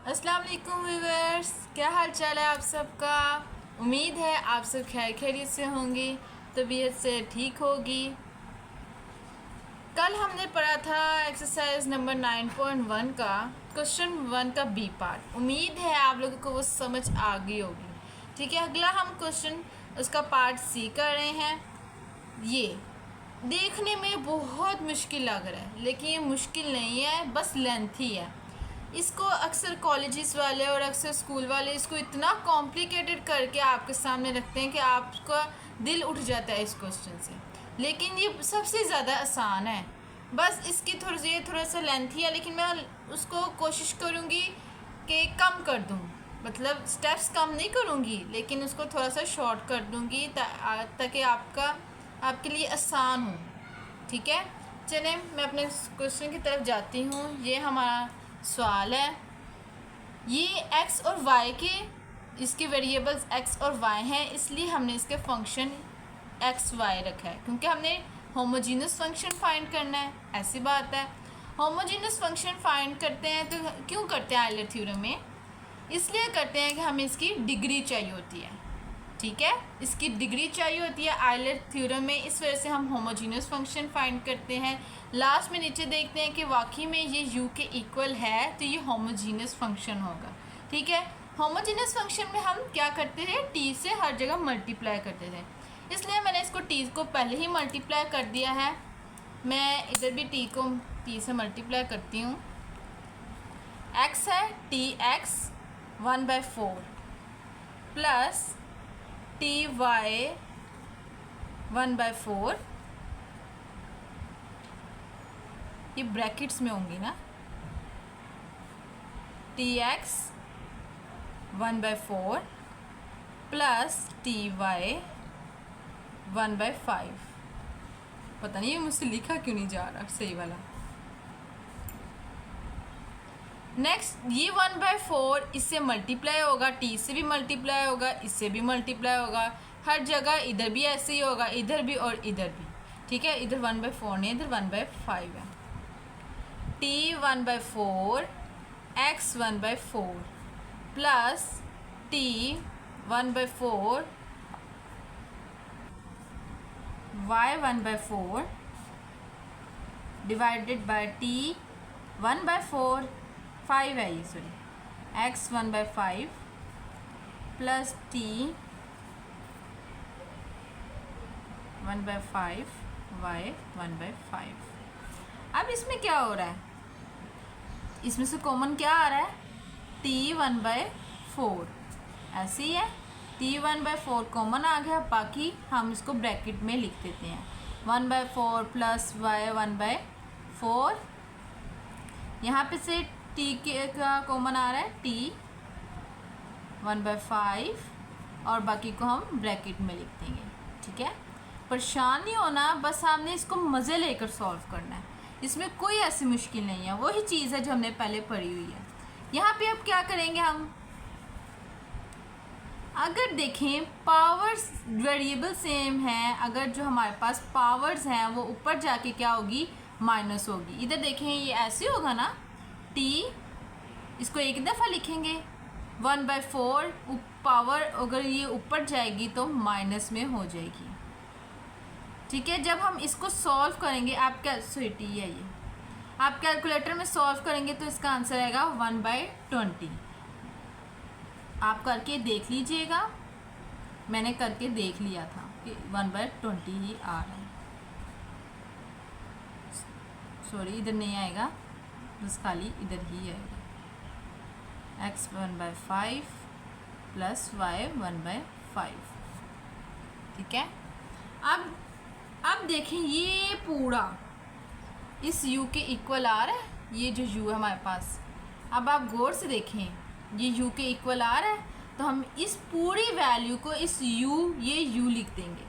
अस्सलाम वालेकुम व्यूअर्स, क्या हाल चाल है आप सबका। उम्मीद है आप सब खैर खैरियत से होंगी, तबीयत से ठीक होगी। कल हमने पढ़ा था एक्सरसाइज नंबर 9.1 का क्वेश्चन 1 का बी पार्ट। उम्मीद है आप लोगों को वो समझ आ गई होगी। ठीक है, अगला हम क्वेश्चन उसका पार्ट सी कर रहे हैं। ये देखने में बहुत मुश्किल लग रहा है, लेकिन ये मुश्किल नहीं है, बस लेंथी है। इसको अक्सर कॉलेजेस वाले और अक्सर स्कूल वाले इसको इतना कॉम्प्लिकेटेड करके आपके सामने रखते हैं कि आपका दिल उठ जाता है इस क्वेश्चन से। लेकिन ये सबसे ज़्यादा आसान है। बस इसकी थोड़ा सा लेंथी है, लेकिन मैं उसको कोशिश करूँगी कि कम कर दूँ। मतलब स्टेप्स कम नहीं करूँगी, लेकिन उसको थोड़ा सा शॉर्ट कर दूँगी ताकि आपके लिए आसान हो। ठीक है, चलें मैं अपने क्वेश्चन की तरफ जाती हूँ। ये हमारा सवाल है। ये x और y के इसके वेरिएबल्स x और y हैं, इसलिए हमने इसके फंक्शन एक्स वाई रखा है, क्योंकि हमने होमोजीनस फंक्शन फाइंड करना है। ऐसी बात है, होमोजीनस फंक्शन फाइंड करते हैं तो क्यों करते हैं आयलर थ्योरम में? इसलिए करते हैं कि हमें इसकी डिग्री चाहिए होती है। ठीक है, इसकी डिग्री चाहिए होती है आयलर थ्योरम में, इस वजह से हम होमोजीनियस फंक्शन फाइंड करते हैं। लास्ट में नीचे देखते हैं कि वाकई में ये u के इक्वल है, तो ये होमोजीनियस फंक्शन होगा। ठीक है, होमोजीनियस फंक्शन में हम क्या करते थे, t से हर जगह मल्टीप्लाई करते थे, इसलिए मैंने इसको t को पहले ही मल्टीप्लाई कर दिया है। मैं इधर भी t को t से मल्टीप्लाई करती हूँ। x है tx 1/4 प्लस टी वाई 1/4, ये ब्रैकेट्स में होंगी ना। T x 1/4 plus t y 1/5। पता नहीं ये मुझसे लिखा क्यों नहीं जा रहा सही वाला। नेक्स्ट ये 1/4 इससे मल्टीप्लाई होगा, टी से भी मल्टीप्लाई होगा, इससे भी मल्टीप्लाई होगा, हर जगह इधर भी ऐसे ही होगा, इधर भी और इधर भी। ठीक है, इधर 1/4 नहीं, इधर 1/5 है। T 1/4 x 1/4 plus t 1/4 y 1/4 divided by t 1/4 5 है ये, sorry x 1/5 plus t 1/5 y 1/5। अब इसमें क्या हो रहा है, इसमें से कॉमन क्या आ रहा है, t 1/4 ऐसे ही है, t 1/4 कॉमन आ गया। बाकी हम इसको ब्रैकेट में लिख देते हैं 1/4 प्लस y 1/4। यहाँ पे से t का कॉमन आ रहा है t 1/5 और बाकी को हम ब्रैकेट में लिख देंगे। ठीक है, परेशान नहीं होना, बस हमने इसको मज़े लेकर सॉल्व करना है, इसमें कोई ऐसी मुश्किल नहीं है। वही चीज़ है जो हमने पहले पढ़ी हुई है। यहाँ पे अब क्या करेंगे हम, अगर देखें पावर्स वेरिएबल सेम है, अगर जो हमारे पास पावर्स हैं वो ऊपर जाके क्या होगी, माइनस होगी। इधर देखें ये ऐसे होगा ना, t इसको एक दफ़ा लिखेंगे 1/4 पावर अगर ये ऊपर जाएगी तो माइनस में हो जाएगी। ठीक है, जब हम इसको सॉल्व करेंगे, आप क्या टी है ये, आप कैलकुलेटर में सॉल्व करेंगे तो इसका आंसर आएगा 1/20। आप करके देख लीजिएगा, मैंने करके देख लिया था कि 1/20 ही आ रहा है। सॉरी इधर नहीं आएगा, बस खाली इधर ही आएगा, x 1/5 प्लस y 1/5। ठीक है, अब देखें ये पूरा इस u के इक्वल आ रहा है, ये जो u है हमारे पास। अब आप गौर से देखें, ये u के इक्वल आ रहा है, तो हम इस पूरी वैल्यू को इस ये u लिख देंगे।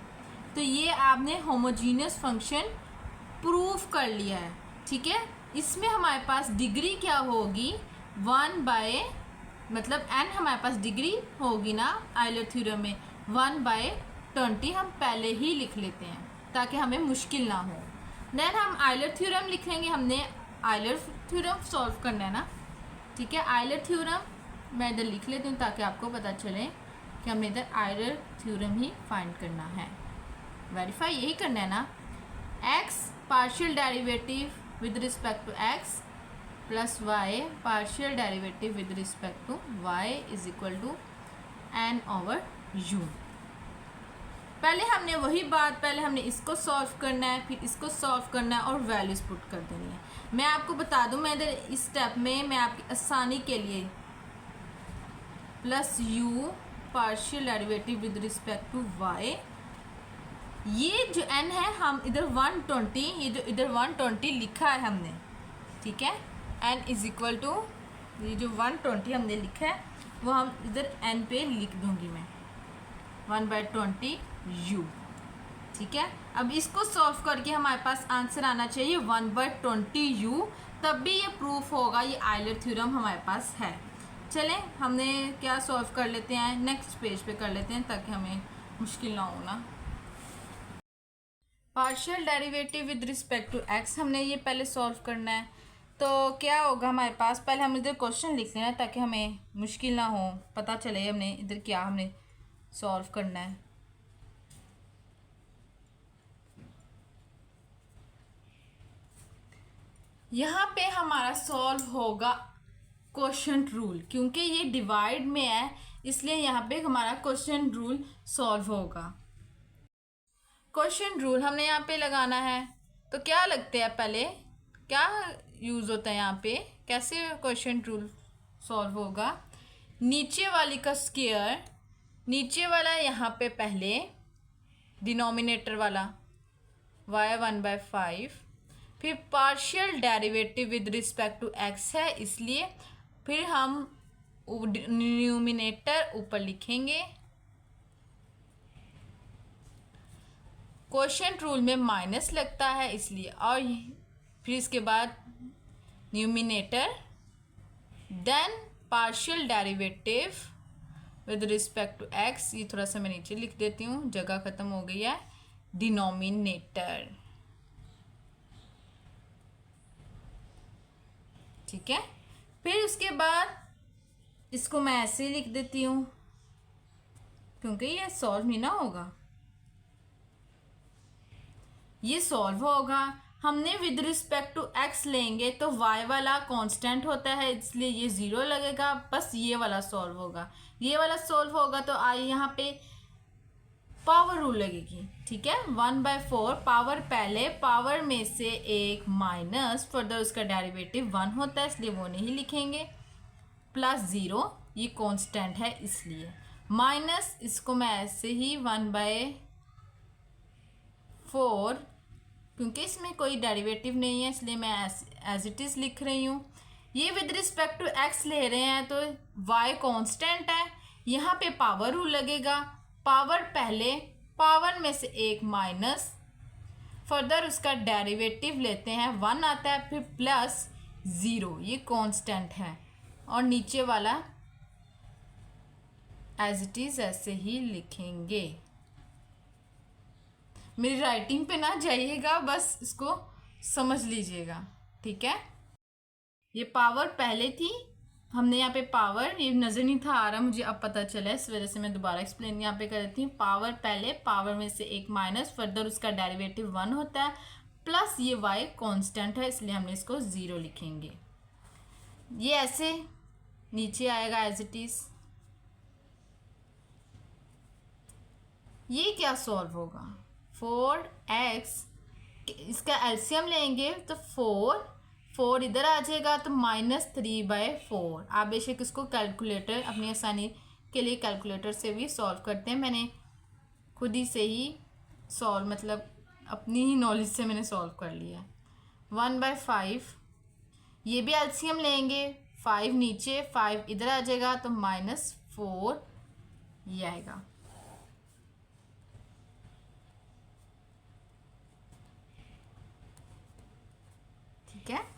तो ये आपने होमोजीनियस फंक्शन प्रूफ कर लिया है। ठीक है, इसमें हमारे पास डिग्री क्या होगी, 1 मतलब n हमारे पास डिग्री होगी ना आयलर थ्योरम में 1/20 हम पहले ही लिख लेते हैं ताकि हमें मुश्किल ना हो। देन हम आयलर थ्योरम लिखेंगे, हमने आयलर थ्योरम सॉल्व करना है ना, ठीक है। आयलर थ्योरम मैं इधर लिख लेती हूँ ताकि आपको पता चले कि हमने इधर आयलर थ्योरम ही फाइंड करना है, वेरीफाई यही करना है ना। X partial derivative with respect to x plus y partial derivative with respect to y is equal to n over u. पहले हमने वही बात, पहले हमने इसको सॉल्व करना है, फिर इसको सॉल्व करना है और वैल्यूज पुट कर देनी है। मैं आपको बता दूं, मैं इधर इस स्टेप में मैं आपकी आसानी के लिए plus u partial derivative with respect to y, ये जो n है हम इधर 120, ये जो इधर 120 लिखा है हमने, ठीक है। n इज इक्वल टू ये जो 120 हमने लिखा है वो हम इधर n पे लिख दूंगी मैं 1/20 u, ठीक है। अब इसको सॉल्व करके हमारे पास आंसर आना चाहिए 1/20 u, तब भी ये प्रूफ होगा ये आयलर थ्योरम हमारे पास है। चलें हमने क्या सॉल्व कर लेते हैं, नेक्स्ट पेज पे कर लेते हैं ताकि हमें मुश्किल ना हो ना। Partial derivative with respect to x हमने ये पहले सॉल्व करना है, तो क्या होगा हमारे पास, पहले हम इधर क्वेश्चन लिख लेना ताकि हमें मुश्किल ना हो, पता चले हमने इधर क्या हमने सॉल्व करना है। यहाँ पे हमारा सॉल्व होगा क्वोशंट रूल, क्योंकि ये डिवाइड में है इसलिए यहाँ पे हमारा क्वोशंट रूल सॉल्व होगा। क्वोशंट रूल हमने यहाँ पे लगाना है, तो क्या लगते हैं, पहले क्या यूज़ होता है यहाँ पे, कैसे क्वोशंट रूल सॉल्व होगा। नीचे वाली का स्क्वायर, नीचे वाला यहाँ पे पहले डिनोमिनेटर वाला y 1/5, फिर partial derivative with respect to x है इसलिए फिर हम न्यूमिनेटर ऊपर लिखेंगे। क्वोशंट रूल में माइनस लगता है इसलिए, और फिर इसके बाद numerator, then partial derivative with respect to x, ये थोड़ा सा मैं नीचे लिख देती हूँ जगह ख़त्म हो गई है, डिनोमिनेटर, ठीक है। फिर उसके बाद इसको मैं ऐसे लिख देती हूँ क्योंकि ये सॉल्व नहीं ना होगा, ये सॉल्व होगा। हमने विद रिस्पेक्ट टू x लेंगे तो y वाला कांस्टेंट होता है इसलिए ये 0 लगेगा, बस ये वाला सॉल्व होगा। ये वाला सॉल्व होगा तो आई यहाँ पे पावर रूल लगेगी, ठीक है। 1/4 पावर, पहले पावर में से एक माइनस, फर्दर उसका डेरिवेटिव 1 होता है इसलिए वो नहीं लिखेंगे, प्लस 0 ये कांस्टेंट है इसलिए, माइनस इसको मैं ऐसे ही 1/4 क्योंकि इसमें कोई डेरिवेटिव नहीं है इसलिए मैं एज इट इज़ लिख रही हूँ। ये विद रिस्पेक्ट टू x ले रहे हैं तो y कांस्टेंट है, यहाँ पे पावर रूल लगेगा, पावर पहले, पावर में से एक माइनस, फर्दर उसका डेरिवेटिव लेते हैं 1 आता है, फिर प्लस 0 ये कांस्टेंट है, और नीचे वाला एज इट इज़ ऐसे ही लिखेंगे। मेरी राइटिंग पे ना जाइएगा, बस इसको समझ लीजिएगा, ठीक है। ये पावर पहले थी, हमने यहाँ पे पावर, ये नज़र नहीं था आ रहा मुझे, अब पता चला इस वजह से मैं दोबारा एक्सप्लेन यहाँ पे कर देती हूँ। पावर पहले, पावर में से एक माइनस, फर्दर उसका डेरिवेटिव 1 होता है, प्लस ये y कांस्टेंट है इसलिए हमने इसको 0 लिखेंगे। ये ऐसे नीचे आएगा एज इट इज़। ये क्या सॉल्व होगा, 4x, इसका एलसीएम लेंगे तो 4 इधर आ जाएगा तो -3/4। आप बेशक इसको कैलकुलेटर, अपनी आसानी के लिए कैलकुलेटर से भी सॉल्व करते हैं, मैंने खुद ही से ही सॉल्व, मतलब अपनी ही नॉलेज से मैंने सॉल्व कर लिया है। 1/5, ये भी एलसीएम लेंगे, 5 नीचे, 5 इधर आ जाएगा तो -4 ये आएगा, ठीक है।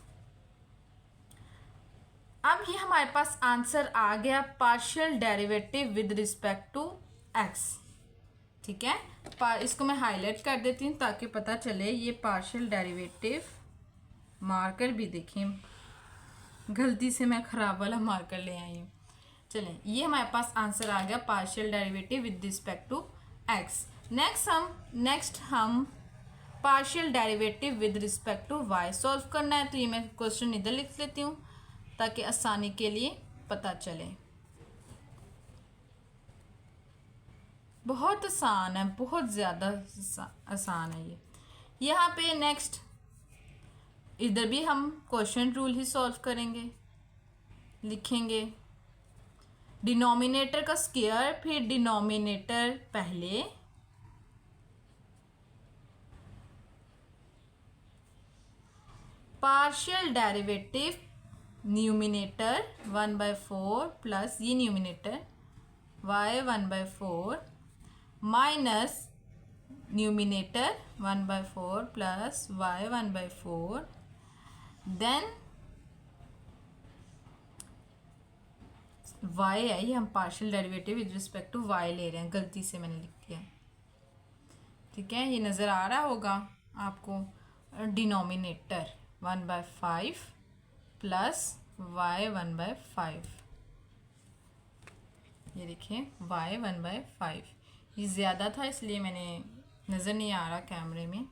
अब ये हमारे पास आंसर आ गया partial derivative with respect to x, ठीक है। इसको मैं हाईलाइट कर देती हूँ ताकि पता चले ये पार्शियल डेरिवेटिव, मार्कर भी देखें, गलती से मैं खराब वाला मार्कर ले आई हूँ। चलें, ये हमारे पास आंसर आ गया partial derivative with respect to X. Next हम partial derivative with respect to Y solve करना है। तो ये मैं क्वेश्चन इधर लिख लेती हूँ ताकि आसानी के लिए पता चले। बहुत आसान है, बहुत ज़्यादा आसान है ये। यहाँ पे नेक्स्ट इधर भी हम क्वेश्चन रूल ही सॉल्व करेंगे। लिखेंगे डिनोमिनेटर का स्क्वायर, फिर डिनोमिनेटर पहले, पार्शियल डेरिवेटिव न्यूमिनेटर 1/4 प्लस ये numerator y 1/4 minus numerator 1/4 plus y 1/4, then y है, ये हम partial derivative with respect to y ले रहे हैं, गलती से मैंने लिख दिया। ठीक है, ये नज़र आ रहा होगा आपको। डिनोमिनेटर 1/5 प्लस y 1/5, ये देखिए y 1/5, ये ज़्यादा था इसलिए मैंने नज़र नहीं आ रहा कैमरे में।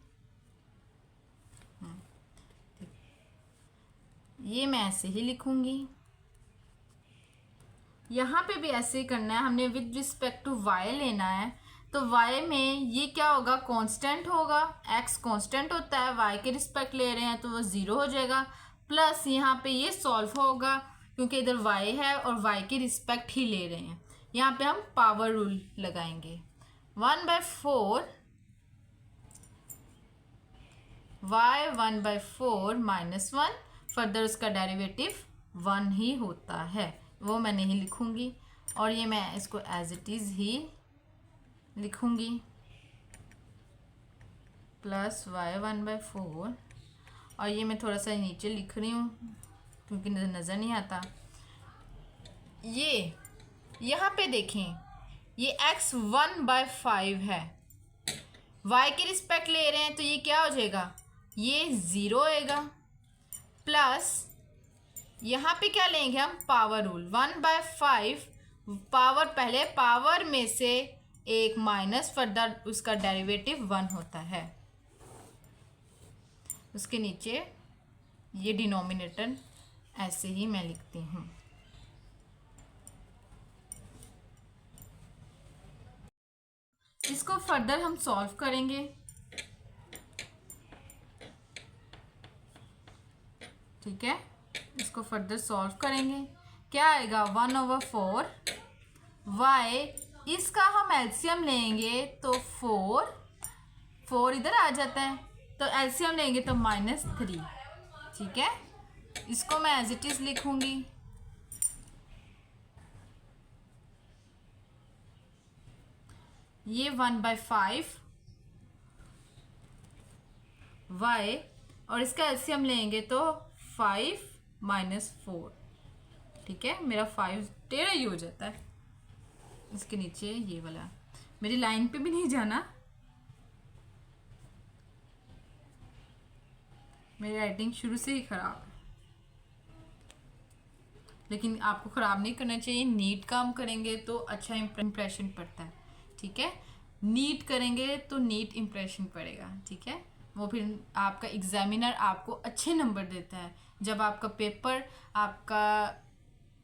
ये मैं ऐसे ही लिखूंगी। यहाँ पे भी ऐसे ही करना है, हमने विद रिस्पेक्ट टू y लेना है। तो y में ये क्या होगा, कांस्टेंट होगा। x कांस्टेंट होता है, y के रिस्पेक्ट ले रहे हैं तो वो 0 हो जाएगा। प्लस यहाँ पे ये सॉल्व होगा क्योंकि इधर y है और y के रिस्पेक्ट ही ले रहे हैं। यहाँ पे हम पावर रूल लगाएंगे। 1/4 y 1/4 माइनस 1, फर्दर उसका डेरिवेटिव 1 ही होता है, वो मैं नहीं लिखूंगी। और ये मैं इसको एज इट इज़ ही लिखूंगी, प्लस y 1/4, और ये मैं थोड़ा सा नीचे लिख रही हूँ क्योंकि नज़र नहीं आता। ये यहाँ पे देखें, ये x 1/5 है, y के रिस्पेक्ट ले रहे हैं तो ये क्या हो जाएगा, ये 0 होएगा। प्लस यहाँ पे क्या लेंगे हम, पावर रूल 1/5, पावर पहले, पावर में से एक माइनस, फर्दर उसका डेरिवेटिव 1 होता है। उसके नीचे ये डिनोमिनेटर ऐसे ही मैं लिखती हूँ। इसको फर्दर हम सॉल्व करेंगे। ठीक है, इसको फर्दर सॉल्व करेंगे। क्या आएगा, 1/4 y, इसका हम एलसीएम लेंगे तो 4 इधर आ जाता है, तो एलसीएम लेंगे तो -3। ठीक है, इसको मैं एज इट इज़ लिखूंगी। ये 1/5 y, और इसका एलसीएम लेंगे तो 5 - 4। ठीक है, मेरा 5 टेढ़ा ही हो जाता है। इसके नीचे ये वाला, मेरी लाइन पे भी नहीं जाना, मेरी राइटिंग शुरू से ही खराब है। लेकिन आपको ख़राब नहीं करना चाहिए, नीट काम करेंगे तो अच्छा इम्प्रेशन पड़ता है। ठीक है, नीट करेंगे तो नीट इम्प्रेशन पड़ेगा। ठीक है, वो फिर आपका एग्जामिनर आपको अच्छे नंबर देता है। जब आपका पेपर आपका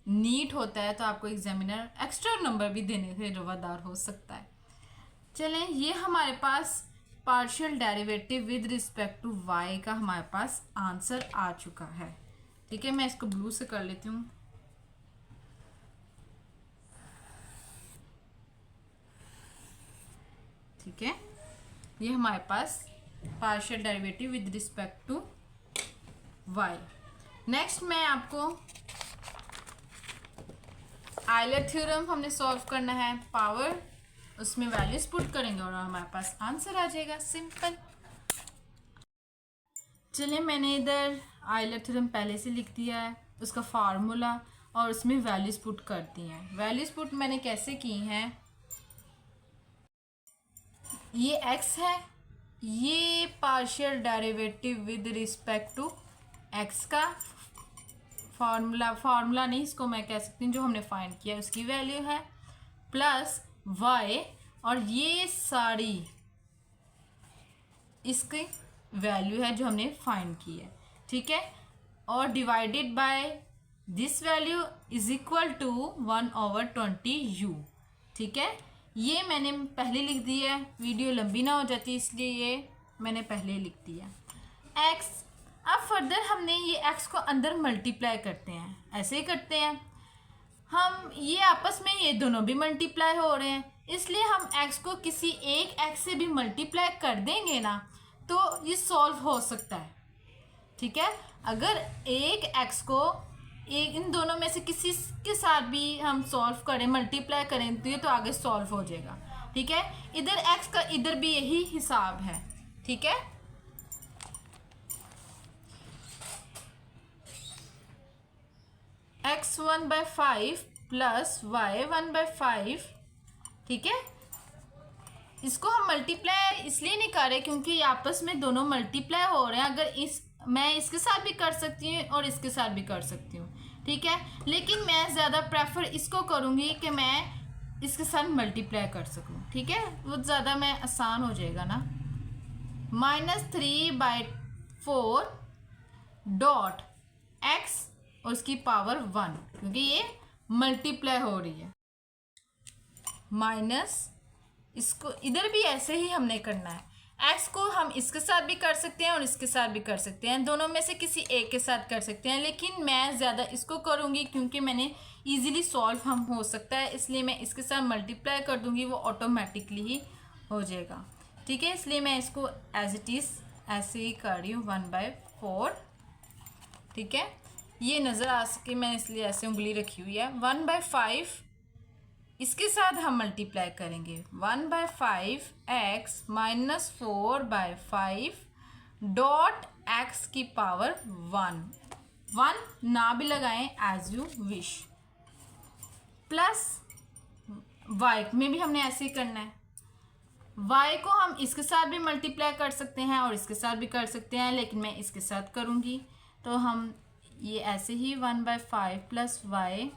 नीट होता है तो आपको एग्जामिनर एक्स्ट्रा नंबर भी देने से रवादार हो सकता है। चलें, ये हमारे पास partial derivative with respect to y का हमारे पास आंसर आ चुका है। ठीक है, मैं इसको ब्लू से कर लेती हूँ। ठीक है, ये हमारे पास partial derivative with respect to y। Next मैं आपको आयलर थ्योरम हमने सॉल्व करना है। पावर, उसमें वैल्यूज पुट करेंगे और हमारे पास आंसर आ जाएगा, सिंपल। चलिए, मैंने इधर आयलर थ्योरम पहले से लिख दिया है, उसका फार्मूला, और उसमें वैल्यूज पुट कर दी हैं। वैल्यूज पुट मैंने कैसे की हैं, ये x है, ये partial derivative with respect to x का फार्मूला नहीं, इसको मैं कह सकती हूँ जो हमने फाइंड किया उसकी वैल्यू है, प्लस y, और ये सारी इसकी वैल्यू है जो हमने फाइंड की है, ठीक है, और divided by this value is equal to 1/20u, ठीक है। ये मैंने पहले लिख दिया है, वीडियो लंबी ना हो जाती इसलिए ये मैंने पहले लिख दिया। x, अब फर्दर हमने ये x को अंदर मल्टीप्लाई करते हैं, ऐसे ही करते हैं हम, ये आपस में ये दोनों भी मल्टीप्लाई हो रहे हैं, इसलिए हम x को किसी एक x से भी मल्टीप्लाई कर देंगे ना तो ये सॉल्व हो सकता है, ठीक है। अगर एक x को एक इन दोनों में से किसी के साथ भी हम सॉल्व करें, मल्टीप्लाई करें तो ये तो आगे सॉल्व हो जाएगा, ठीक है। इधर x का इधर भी यही हिसाब है, ठीक है। x 1/5 प्लस y 1/5, ठीक है। इसको हम मल्टीप्लाई इसलिए नहीं कर रहे क्योंकि ये आपस में दोनों मल्टीप्लाई हो रहे हैं। अगर मैं इसके साथ भी कर सकती हूँ और इसके साथ भी कर सकती हूँ, ठीक है, लेकिन मैं ज़्यादा प्रेफर इसको करूँगी कि मैं इसके साथ मल्टीप्लाई कर सकूँ, ठीक है, वो ज़्यादा मैं आसान हो जाएगा ना। -3/4 डॉट x और उसकी पावर 1, क्योंकि ये मल्टीप्लाई हो रही है, माइनस इसको इधर भी ऐसे ही हमने करना है। x को हम इसके साथ भी कर सकते हैं और इसके साथ भी कर सकते हैं, दोनों में से किसी एक के साथ कर सकते हैं, लेकिन मैं ज़्यादा इसको करूँगी क्योंकि मैंने इजीली सॉल्व हम हो सकता है, इसलिए मैं इसके साथ मल्टीप्लाई कर दूँगी, वो ऑटोमेटिकली ही हो जाएगा, ठीक है। इसलिए मैं इसको एज इट इज़ ऐसे ही कर रही हूँ 1/4, ठीक है, ये नज़र आ सके मैं इसलिए ऐसे उंगली रखी हुई है। 1/5 इसके साथ हम मल्टीप्लाई करेंगे, 1/5 x माइनस 4/5 डॉट x की पावर 1 ना भी लगाएं as you wish, plus y में भी हमने ऐसे ही करना है। y को हम इसके साथ भी मल्टीप्लाई कर सकते हैं और इसके साथ भी कर सकते हैं, लेकिन मैं इसके साथ करूँगी, तो हम ये ऐसे ही 1/5 plus y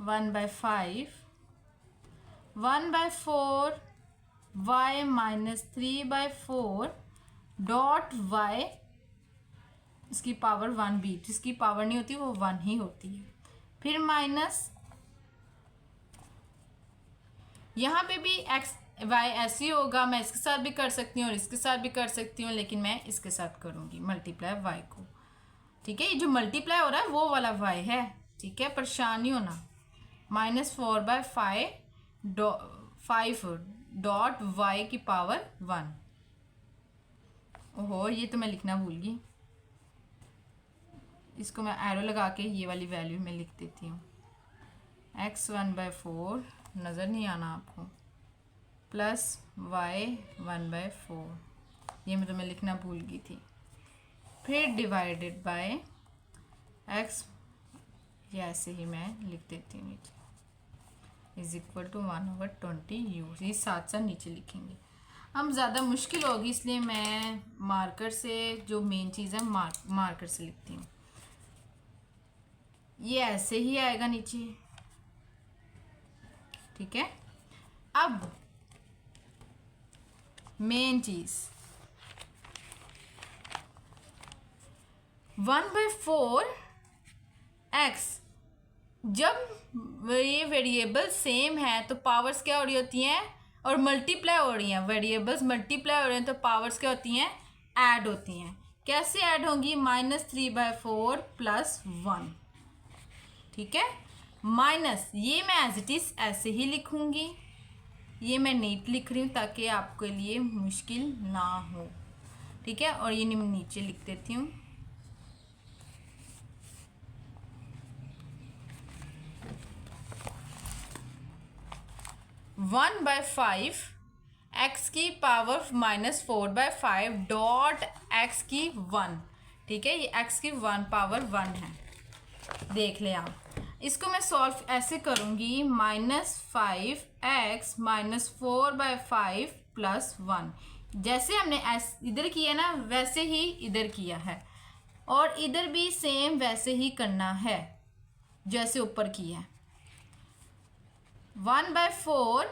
1/5 1/4 y minus 3/4 dot y इसकी पावर 1 भी, जिसकी पावर नहीं होती वो 1 ही होती है, फिर माइनस यहाँ पे भी x y ऐसे ही होगा, मैं इसके साथ भी कर सकती हूँ और इसके साथ भी कर सकती हूँ, लेकिन मैं इसके साथ करूँगी मल्टीप्लाई y को, ठीक है। ये जो मल्टीप्लाई हो रहा है वो वाला y है, ठीक है, परेशान नहीं होना। -4/5 डॉट y की पावर 1, ओहो ये तो मैं लिखना भूल गई, इसको मैं एरो लगा के ये वाली वैल्यू में लिख देती हूँ। x 1/4 नज़र नहीं आना आपको, प्लस y 1/4, ये मैं तुम्हें लिखना भूल गई थी, फिर डिवाइडेड बाय x, ये ऐसे ही मैं लिख देती हूँ नीचे, इज इक्वल टू 1/20u, ये साथ साथ नीचे लिखेंगे। हम ज़्यादा मुश्किल होगी इसलिए मैं मार्कर से, जो मेन चीज़ है मार्कर से लिखती हूँ, ये ऐसे ही आएगा नीचे, ठीक है। अब मेन चीज़ 1/4 x, जब ये वेरिएबल सेम है तो पावर्स क्या हो रही होती हैं और मल्टीप्लाई हो रही हैं, वेरिएबल्स मल्टीप्लाई हो रहे हैं तो पावर्स क्या होती हैं, ऐड होती हैं। कैसे ऐड होंगी, -3/4 प्लस 1, ठीक है, माइनस ये मैं एज इट इज़ ऐसे ही लिखूंगी, ये मैं नीट लिख रही हूँ ताकि आपके लिए मुश्किल ना हो, ठीक है, और ये मैं नीचे लिख देती हूँ। (1/5) x की पावर -4/5 डॉट x की 1, ठीक है, ये x की 1 पावर 1 है, देख लें आप। इसको मैं सॉल्व ऐसे करूँगी, -5x माइनस 4/5 प्लस 1, जैसे हमने इधर किया ना वैसे ही इधर किया है, और इधर भी सेम वैसे ही करना है जैसे ऊपर किया है। 1/4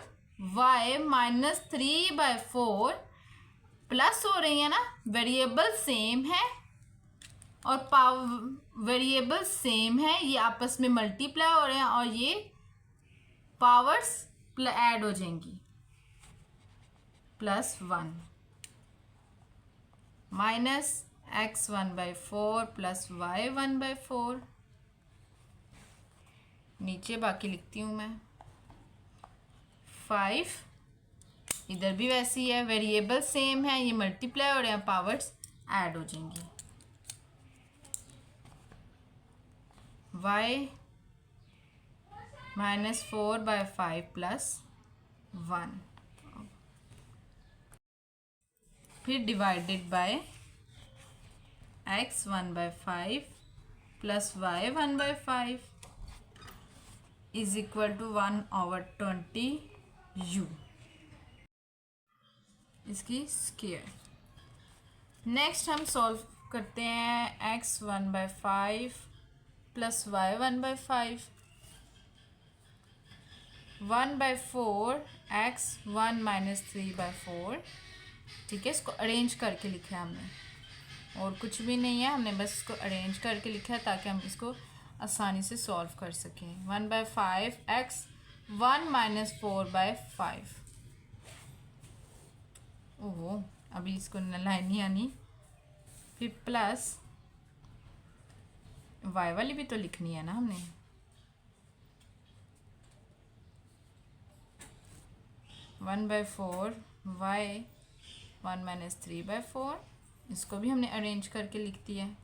y माइनस 3/4 प्लस हो रही है ना, वेरिएबल सेम है और पावर वेरिएबल सेम है, ये आपस में मल्टीप्लाई हो रहे हैं और ये पावर्स ऐड हो जाएंगी। +1 माइनस x 1/4 प्लस y 1/4। नीचे बाकी लिखती हूँ मैं। 5 इधर भी वैसी है, वेरिएबल सेम है, ये मल्टीप्लाई हो रहे हैं, पावर्स ऐड हो जाएंगी। y -4/5 प्लस 1, फिर divided by x 1/5 plus y 1/5 is equal to 1/20u, इसकी स्क्वायर। नेक्स्ट हम सॉल्व करते हैं x 1/5 plus y 1/5, 1/4 x 1 minus 3/4। ठीक है, इसको अरेंज करके लिखा है हमने, और कुछ भी नहीं है, हमने बस इसको अरेंज करके लिखा है ताकि हम इसको आसानी से सॉल्व कर सकें। 1/5 x 1 माइनस 4/5। ओहो, अभी इसको लाइन नहीं आनी। फिर प्लस y वाली भी तो लिखनी है ना हमने। One by four y 1 minus 3/4, इसको भी हमने अरेंज करके लिख दिया है।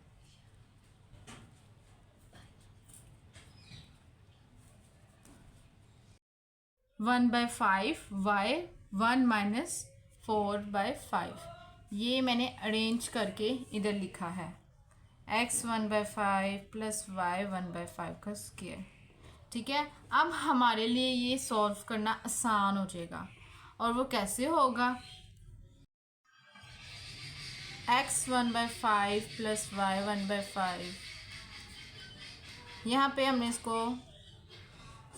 वन बाय 5 y 1 माइनस 4/5, ये मैंने अरेंज करके इधर लिखा है। x 1/5 प्लस y 1/5 का स्क्वायर। ठीक है, अब हमारे लिए ये सॉल्व करना आसान हो जाएगा। और वो कैसे होगा? x 1/5 प्लस y 1/5, यहाँ पे हमने इसको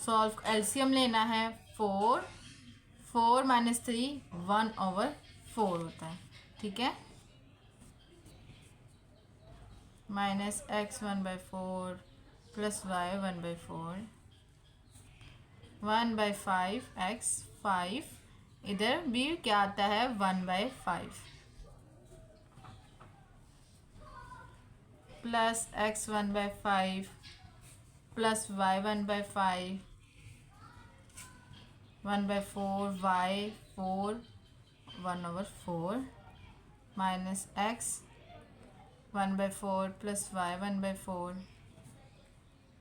सॉल्व एलसीएम लेना है। 4 माइनस 3 1/4 होता है। ठीक है, minus x 1/4 plus y 1/4, 1/5 x 5, इधर भी क्या आता है 1/5 plus x 1/5 plus y 1/5, 1/4 y 4 1/4 minus x 1/4 plus y 1/4,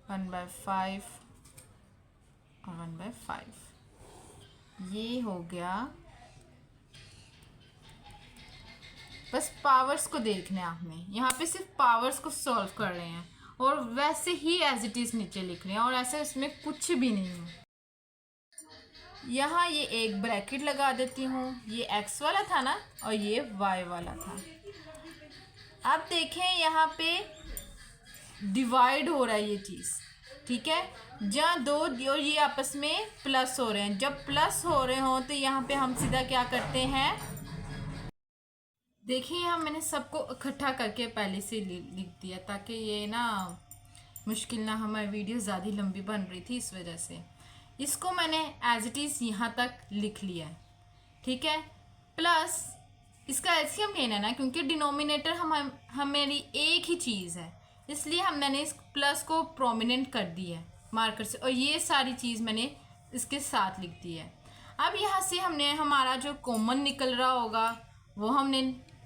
1/5 और 1/5। ये हो गया। बस पावर्स को देखना है आपने, यहाँ पे सिर्फ पावर्स को सॉल्व कर रहे हैं और वैसे ही एज इट इज़ नीचे लिख रहे हैं, और ऐसे इसमें कुछ भी नहीं है। यहाँ ये एक ब्रैकेट लगा देती हूँ, ये x वाला था ना और ये y वाला था। अब देखें यहाँ पे डिवाइड हो रहा है ये चीज़। ठीक है, जहाँ दो और ये आपस में प्लस हो रहे हैं, जब प्लस हो रहे हों तो यहाँ पे हम सीधा क्या करते हैं, देखिए यहाँ मैंने सबको इकट्ठा करके पहले से लिख दिया ताकि ये ना मुश्किल ना, हमारी वीडियो ज़्यादा लंबी बन रही थी इस वजह से। इसको मैंने एज इट इज़ यहाँ तक लिख लिया है। ठीक है, प्लस इसका एलसीएम लेना है ना, क्योंकि डिनोमिनेटर हमारी एक ही चीज़ है, इसलिए हमने इस प्लस को प्रोमिनेंट कर दिया है मार्कर से, और ये सारी चीज़ मैंने इसके साथ लिख दी है। अब यहाँ से हमने हमारा जो कॉमन निकल रहा होगा वो हमने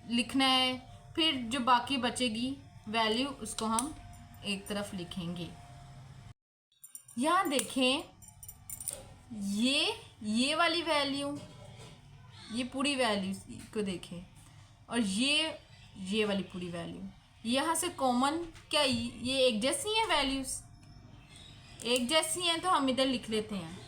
लिखना है, फिर जो बाकी बचेगी वैल्यू उसको हम एक तरफ लिखेंगे। यहाँ देखें ये वाली वैल्यू, ये पूरी वैल्यू को देखें, और ये वाली पूरी वैल्यू, यहाँ से कॉमन क्या ये एक जैसी है, वैल्यूज एक जैसी हैं, तो हम इधर लिख लेते हैं।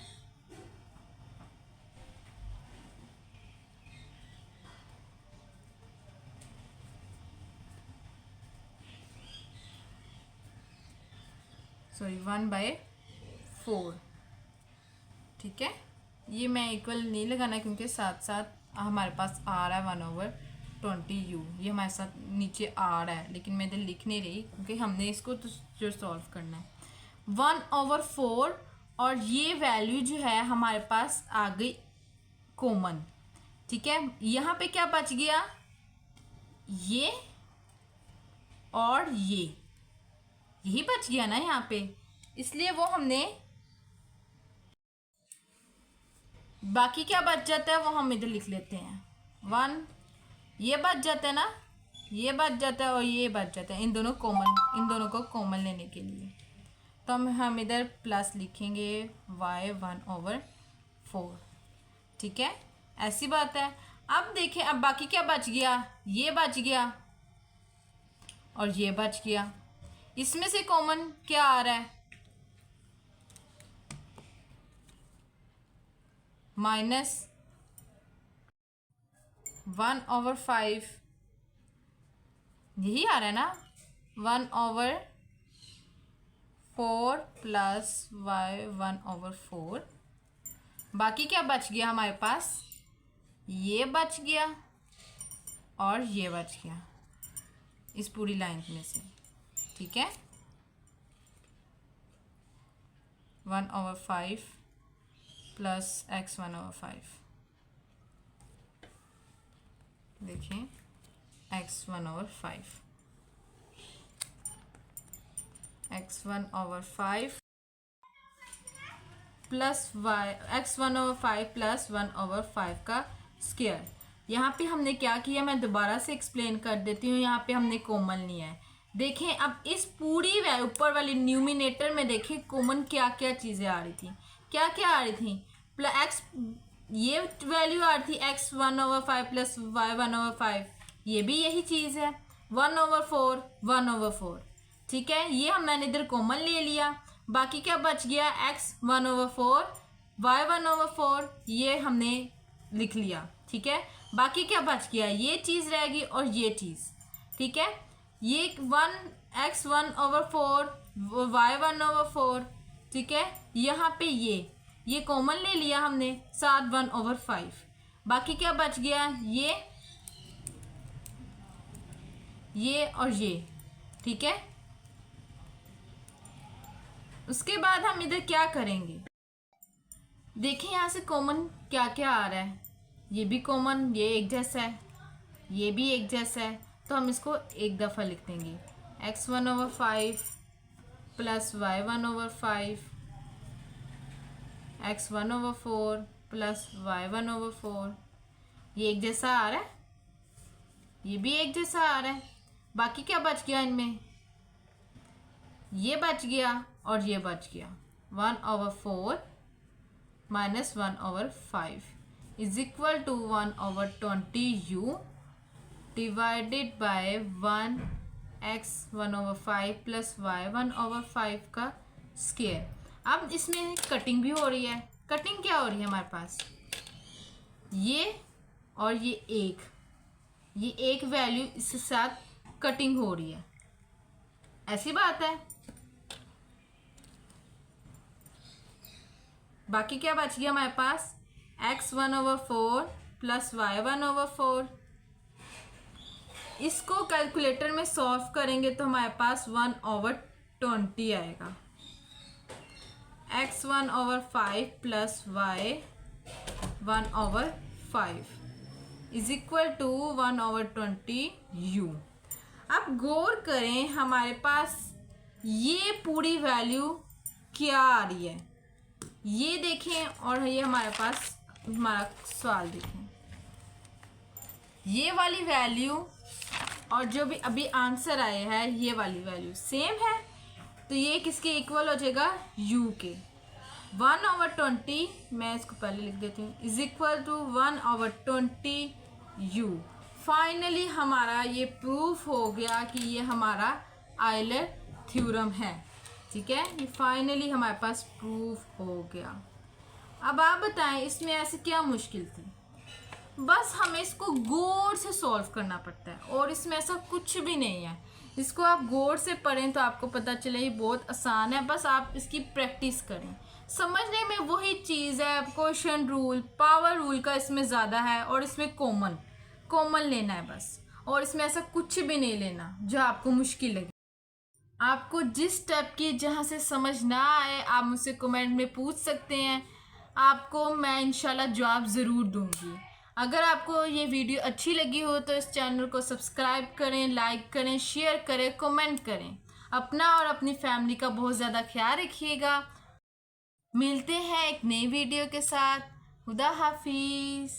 1/4। ठीक है, ये मैं इक्वल नहीं लगाना क्योंकि साथ साथ हमारे पास आ रहा है 1/20u, ये हमारे साथ नीचे आ रहा है, लेकिन मैं इधर लिख नहीं रही क्योंकि हमने इसको तो जो सॉल्व करना है 1/4। और ये वैल्यू जो है हमारे पास आ गई कॉमन। ठीक है, यहाँ पे क्या बच गया, ये और यही बच गया ना यहाँ पे, इसलिए वो हमने बाकी क्या बच जाता है वो हम इधर लिख लेते हैं 1, ये बच जाता है ना, ये बच जाता है और ये बच जाता है, इन दोनों को कॉमन लेने के लिए तो हम इधर प्लस लिखेंगे y 1/4। ठीक है, ऐसी बात है। अब देखें, अब बाकी क्या बच गया, ये बच गया और ये बच गया, इसमें से कॉमन क्या आ रहा है, -1/5, यही आ रहा है ना, 1/4 प्लस y 1/4। बाकी क्या बच गया हमारे पास, ये बच गया और ये बच गया इस पूरी लाइन में से। ठीक है, 1/5 प्लस x 1/5, देखिए x 1/5 plus y x 1/5 plus 1/5 का स्क्वायर। यहाँ पे हमने क्या किया, मैं दोबारा से एक्सप्लेन कर देती हूँ। यहाँ पे हमने कॉमन लिया है। देखें, अब इस पूरी ऊपर वाली न्यूमिनेटर में देखें कॉमन क्या क्या चीज़ें आ रही थी, क्या क्या आ रही थी, प्लस एक्स, ये वैल्यू आ रही थी x 1/5 प्लस y 1/5, ये भी यही चीज़ है 1/4। ठीक है, ये मैंने इधर कॉमन ले लिया। बाकी क्या बच गया, x 1/4 y 1/4, ये हमने लिख लिया। ठीक है, बाकी क्या बच गया, ये चीज़ रहेगी और ये चीज़। ठीक है, ये x 1/4 y 1/4। ठीक है, यहाँ पे ये कॉमन ले लिया हमने, साथ 1/5। बाकी क्या बच गया, ये और ये। ठीक है, उसके बाद हम इधर क्या करेंगे, देखें यहाँ से कॉमन क्या क्या आ रहा है, ये भी कॉमन, ये एक जैसा है, ये भी एक जैसा है, तो हम इसको एक दफ़ा लिख देंगे x 1/5 plus y 1/5, x 1/4 plus y 1/4, ये एक जैसा आ रहा है, ये भी एक जैसा आ रहा है। बाकी क्या बच गया, इनमें ये बच गया और ये बच गया, 1/4 minus 1/5 is equal to 1/20u divided by 1x 1/5 plus y 1/5 का स्क्वायर। अब इसमें कटिंग भी हो रही है। कटिंग क्या हो रही है हमारे पास, ये और ये एक वैल्यू इसके साथ कटिंग हो रही है, ऐसी बात है। बाकी क्या बच गया हमारे पास, x 1/4 प्लस y 1/4। इसको कैलकुलेटर में सॉल्व करेंगे तो हमारे पास 1/20 आएगा। x 1/5 plus y 1/5 is equal to 1/20u। अब गौर करें हमारे पास ये पूरी वैल्यू क्या आ रही है, ये देखें और ये हमारे पास हमारा सवाल देखें, ये वाली वैल्यू और जो भी अभी आंसर आया है ये वाली वैल्यू सेम है, तो ये किसके इक्वल हो जाएगा, u के। 1/20, मैं इसको पहले लिख देती हूँ, is equal to 1/20u। Finally हमारा ये प्रूफ हो गया कि ये हमारा आयलर थ्योरम है। ठीक है, ये फाइनली हमारे पास प्रूफ हो गया। अब आप बताएं इसमें ऐसी क्या मुश्किल थी, बस हमें इसको गौर से सॉल्व करना पड़ता है और इसमें ऐसा कुछ भी नहीं है। इसको आप गौर से पढ़ें तो आपको पता चले ये बहुत आसान है, बस आप इसकी प्रैक्टिस करें। समझने में वही चीज़ है, क्वेश्चन रूल पावर रूल का इसमें ज़्यादा है और इसमें कॉमन कॉमन लेना है बस, और इसमें ऐसा कुछ भी नहीं लेना जो आपको मुश्किल लगे। आपको जिस स्टेप की जहाँ से समझ ना आए आप मुझसे कमेंट में पूछ सकते हैं, आपको मैं इंशाल्लाह जवाब ज़रूर दूंगी। अगर आपको ये वीडियो अच्छी लगी हो तो इस चैनल को सब्सक्राइब करें, लाइक करें, शेयर करें, कमेंट करें। अपना और अपनी फैमिली का बहुत ज़्यादा ख्याल रखिएगा। मिलते हैं एक नई वीडियो के साथ। खुदा हाफिज़।